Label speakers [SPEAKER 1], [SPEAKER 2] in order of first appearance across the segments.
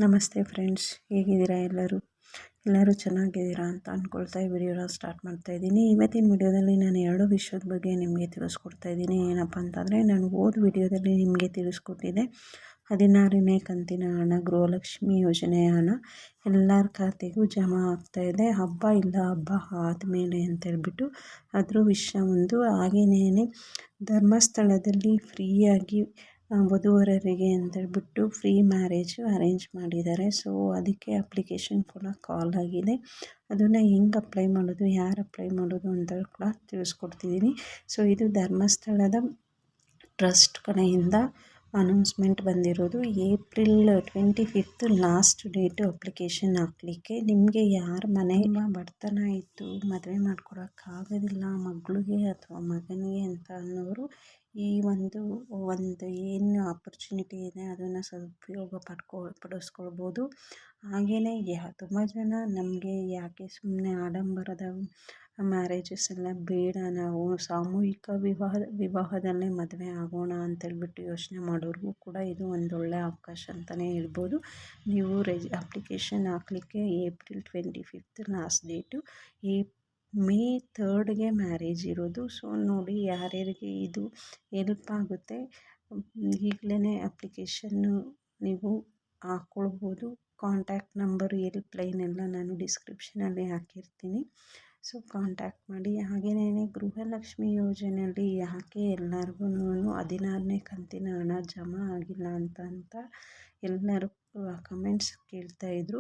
[SPEAKER 1] ನಮಸ್ತೆ ಫ್ರೆಂಡ್ಸ್, ಹೇಗಿದ್ದೀರಾ ಎಲ್ಲರೂ ಚೆನ್ನಾಗಿದ್ದೀರಾ ಅಂತ ಅಂದ್ಕೊಳ್ತಾ ಈ ವಿಡಿಯೋನ ಸ್ಟಾರ್ಟ್ ಮಾಡ್ತಾಯಿದ್ದೀನಿ. ಇವತ್ತಿನ ವಿಡಿಯೋದಲ್ಲಿ ನಾನು 2 ವಿಷಯದ ಬಗ್ಗೆ ನಿಮಗೆ ತಿಳಿಸ್ಕೊಡ್ತಾ ಇದ್ದೀನಿ. ಏನಪ್ಪ ಅಂತಂದರೆ, ನಾನು ವಿಡಿಯೋದಲ್ಲಿ ನಿಮಗೆ ತಿಳಿಸ್ಕೊಟ್ಟಿದ್ದೆ 16ನೇ ಕಂತಿನ ಹಣ, ಗೃಹಲಕ್ಷ್ಮಿ ಯೋಜನೆಯ ಹಣ ಎಲ್ಲರ ಖಾತೆಗೂ ಜಮಾ ಆಗ್ತಾಯಿದೆ, ಹಬ್ಬ ಆದಮೇಲೆ ಅಂತೇಳ್ಬಿಟ್ಟು ಅದ್ರ ವಿಷಯ ಒಂದು. ಹಾಗೆಯೇ ಧರ್ಮಸ್ಥಳದಲ್ಲಿ ಫ್ರೀಯಾಗಿ ವಧುವರರಿಗೆ ಅಂತೇಳ್ಬಿಟ್ಟು ಫ್ರೀ ಮ್ಯಾರೇಜ್ ಅರೇಂಜ್ ಮಾಡಿದ್ದಾರೆ. ಸೊ ಅದಕ್ಕೆ ಅಪ್ಲಿಕೇಶನ್ ಕೂಡ ಕಾಲ್ ಆಗಿದೆ. ಅದನ್ನು ಹೆಂಗೆ ಅಪ್ಲೈ ಮಾಡೋದು, ಯಾರು ಅಪ್ಲೈ ಮಾಡೋದು ಅಂತ ಕೂಡ ತಿಳಿಸ್ಕೊಡ್ತಿದ್ದೀನಿ. ಸೊ ಇದು ಧರ್ಮಸ್ಥಳದ ಟ್ರಸ್ಟ್ ಕಡೆಯಿಂದ ಅನೌನ್ಸ್ಮೆಂಟ್ ಬಂದಿರೋದು. ಏಪ್ರಿಲ್ 25 ಲಾಸ್ಟ್ ಡೇಟು ಅಪ್ಲಿಕೇಶನ್ ಹಾಕಲಿಕ್ಕೆ. ನಿಮಗೆ ಯಾರ ಮನೆ ಬಡತನ ಇತ್ತು, ಮದುವೆ ಮಾಡ್ಕೊಡೋಕ್ಕಾಗೋದಿಲ್ಲ ಮಗಳಿಗೆ ಅಥವಾ ಮಗನಿಗೆ ಅಂತ ಅನ್ನೋರು ಈ ಒಂದು ಏನು ಆಪರ್ಚುನಿಟಿ ಇದೆ ಅದನ್ನು ಸದುಪಯೋಗ ಪಡಿಸ್ಕೊಳ್ಬೋದು. ಹಾಗೆಯೇ ತುಂಬ ಜನ ನಮಗೆ ಯಾಕೆ ಸುಮ್ಮನೆ ಆಡಂಬರದ ಮ್ಯಾರೇಜಸ್ ಎಲ್ಲ ಬೇಡ, ನಾವು ಸಾಮೂಹಿಕ ವಿವಾಹದಲ್ಲೇ ಮದುವೆ ಆಗೋಣ ಅಂತೇಳ್ಬಿಟ್ಟು ಯೋಚನೆ ಮಾಡೋರಿಗೂ ಕೂಡ ಇದು ಒಂದೊಳ್ಳೆ ಅವಕಾಶ ಅಂತಲೇ ಹೇಳ್ಬೋದು. ನೀವು ಅಪ್ಲಿಕೇಶನ್ ಹಾಕಲಿಕ್ಕೆ ಏಪ್ರಿಲ್ 25 ಲಾಸ್ಟ್ ಡೇಟು. ಮೇ 3ಗೆ ಮ್ಯಾರೇಜ್ ಇರೋದು. ಸೊ ನೋಡಿ, ಯಾರ್ಯಾರಿಗೆ ಇದು ಹೆಲ್ಪ್ ಆಗುತ್ತೆ ಈಗಲೇ ಅಪ್ಲಿಕೇಶನ್ನು ನೀವು ಹಾಕ್ಕೊಳ್ಬೋದು. ಕಾಂಟ್ಯಾಕ್ಟ್ ನಂಬರು, ಹೆಲ್ಪ್ ಲೈನ್ ಎಲ್ಲ ನಾನು ಡಿಸ್ಕ್ರಿಪ್ಷನಲ್ಲಿ ಹಾಕಿರ್ತೀನಿ. ಸೊ ಕಾಂಟ್ಯಾಕ್ಟ್ ಮಾಡಿ. ಹಾಗೆಯೇ ಗೃಹಲಕ್ಷ್ಮಿ ಯೋಜನೆಯಲ್ಲಿ ಯಾಕೆ ಎಲ್ಲರಿಗೂ 16ನೇ ಕಂತಿನ ಹಣ ಜಮಾ ಆಗಿಲ್ಲ ಅಂತ ಎಲ್ಲರೂ ಕಮೆಂಟ್ಸ್ ಕೇಳ್ತಾಯಿದ್ರು.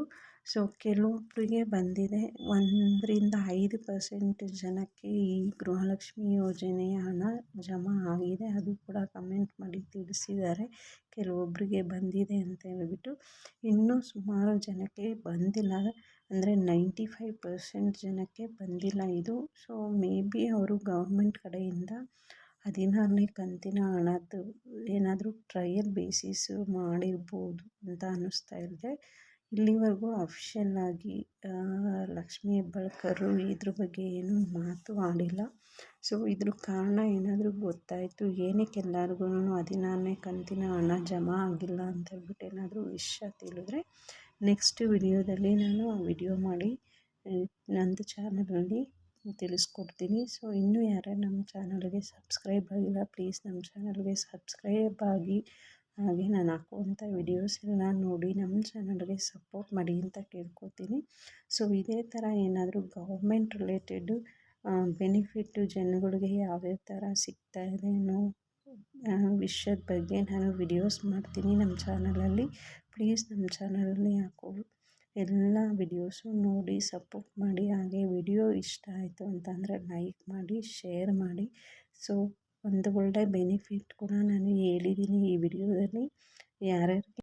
[SPEAKER 1] ಸೊ ಕೆಲವೊಬ್ಬರಿಗೆ ಬಂದಿದೆ, 1-5% ಜನಕ್ಕೆ ಈ ಗೃಹಲಕ್ಷ್ಮಿ ಯೋಜನೆಯ ಹಣ ಜಮಾ ಆಗಿದೆ. ಅದು ಕೂಡ ಕಮೆಂಟ್ ಮಾಡಿ ತಿಳಿಸಿದ್ದಾರೆ, ಕೆಲವೊಬ್ಬರಿಗೆ ಬಂದಿದೆ ಅಂತ ಹೇಳ್ಬಿಟ್ಟು. ಇನ್ನೂ ಸುಮಾರು ಜನಕ್ಕೆ ಬಂದಿಲ್ಲ, ಅಂದರೆ 95% ಜನಕ್ಕೆ ಬಂದಿಲ್ಲ ಇದು. ಸೊ ಮೇ ಬಿ ಅವರು ಗೌರ್ಮೆಂಟ್ ಕಡೆಯಿಂದ 16ನೇ ಕಂತಿನ ಹಣದ್ದು ಏನಾದರೂ ಟ್ರಯಲ್ ಬೇಸಿಸು ಮಾಡಿರ್ಬೋದು ಅಂತ ಅನ್ನಿಸ್ತಾ ಇದೆ. ಇಲ್ಲಿವರೆಗೂ ಅಫಿಷಿಯಲ್ಲಾಗಿ ಲಕ್ಷ್ಮೀ ಹೆಬ್ಬಾಳ್ಕರ್ ಇದ್ರ ಬಗ್ಗೆ ಏನೂ ಮಾತು ಆಡಿಲ್ಲ. ಸೊ ಇದ್ರ ಕಾರಣ ಏನಾದರೂ ಗೊತ್ತಾಯಿತು, ಏನಕ್ಕೆ ಎಲ್ಲರಿಗೂ 16ನೇ ಕಂತಿನ ಹಣ ಜಮಾ ಆಗಿಲ್ಲ ಅಂತೇಳ್ಬಿಟ್ಟು ಏನಾದರೂ ವಿಷಯ ತಿಳಿದ್ರೆ ನೆಕ್ಸ್ಟ್ ವಿಡಿಯೋದಲ್ಲಿ ನಾನು ವಿಡಿಯೋ ಮಾಡಿ ನಂದು ಚಾನಲಲ್ಲಿ ತಿಳಿಸ್ಕೊಡ್ತೀನಿ. ಸೊ ಇನ್ನೂ ಯಾರ್ಯಾರು ನಮ್ಮ ಚಾನಲ್ಗೆ ಸಬ್ಸ್ಕ್ರೈಬ್ ಆಗಿಲ್ಲ, ಪ್ಲೀಸ್ ನಮ್ಮ ಚಾನಲ್ಗೆ ಸಬ್ಸ್ಕ್ರೈಬ್ ಆಗಿ. ಹಾಗೆ ನಾನು ಹಾಕುವಂಥ ವಿಡಿಯೋಸ್ ಎಲ್ಲ ನೋಡಿ ನಮ್ಮ ಚಾನಲ್ಗೆ ಸಪೋರ್ಟ್ ಮಾಡಿ ಅಂತ ಕೇಳ್ಕೊತೀನಿ. ಸೊ ಇದೇ ಥರ ಏನಾದರೂ ಗೌರ್ಮೆಂಟ್ ರಿಲೇಟೆಡು ಬೆನಿಫಿಟ್ಟು ಜನಗಳಿಗೆ ಯಾವ್ಯಾವ ಥರ ಸಿಗ್ತಾ ಇದೆ ಅನ್ನೋ ವಿಷಯದ ಬಗ್ಗೆ ನಾನು ವಿಡಿಯೋಸ್ ಮಾಡ್ತೀನಿ ನಮ್ಮ ಚಾನಲಲ್ಲಿ. ಪ್ಲೀಸ್ ನಮ್ಮ ಚಾನಲಲ್ಲಿ ಹಾಕೋ ಎಲ್ಲ ವಿಡಿಯೋಸು ನೋಡಿ ಸಪೋರ್ಟ್ ಮಾಡಿ. ಹಾಗೆ ವಿಡಿಯೋ ಇಷ್ಟ ಆಯಿತು ಅಂತಂದರೆ ಲೈಕ್ ಮಾಡಿ, ಶೇರ್ ಮಾಡಿ. ಸೊ ಒಂದು ಒಳ್ಳೆ ಬೆನಿಫಿಟ್ ಕೂಡ ನಾನು ಹೇಳಿದ್ದೀನಿ ಈ ವಿಡಿಯೋದಲ್ಲಿ. ಯಾರ್ಯಾರಿಗೆ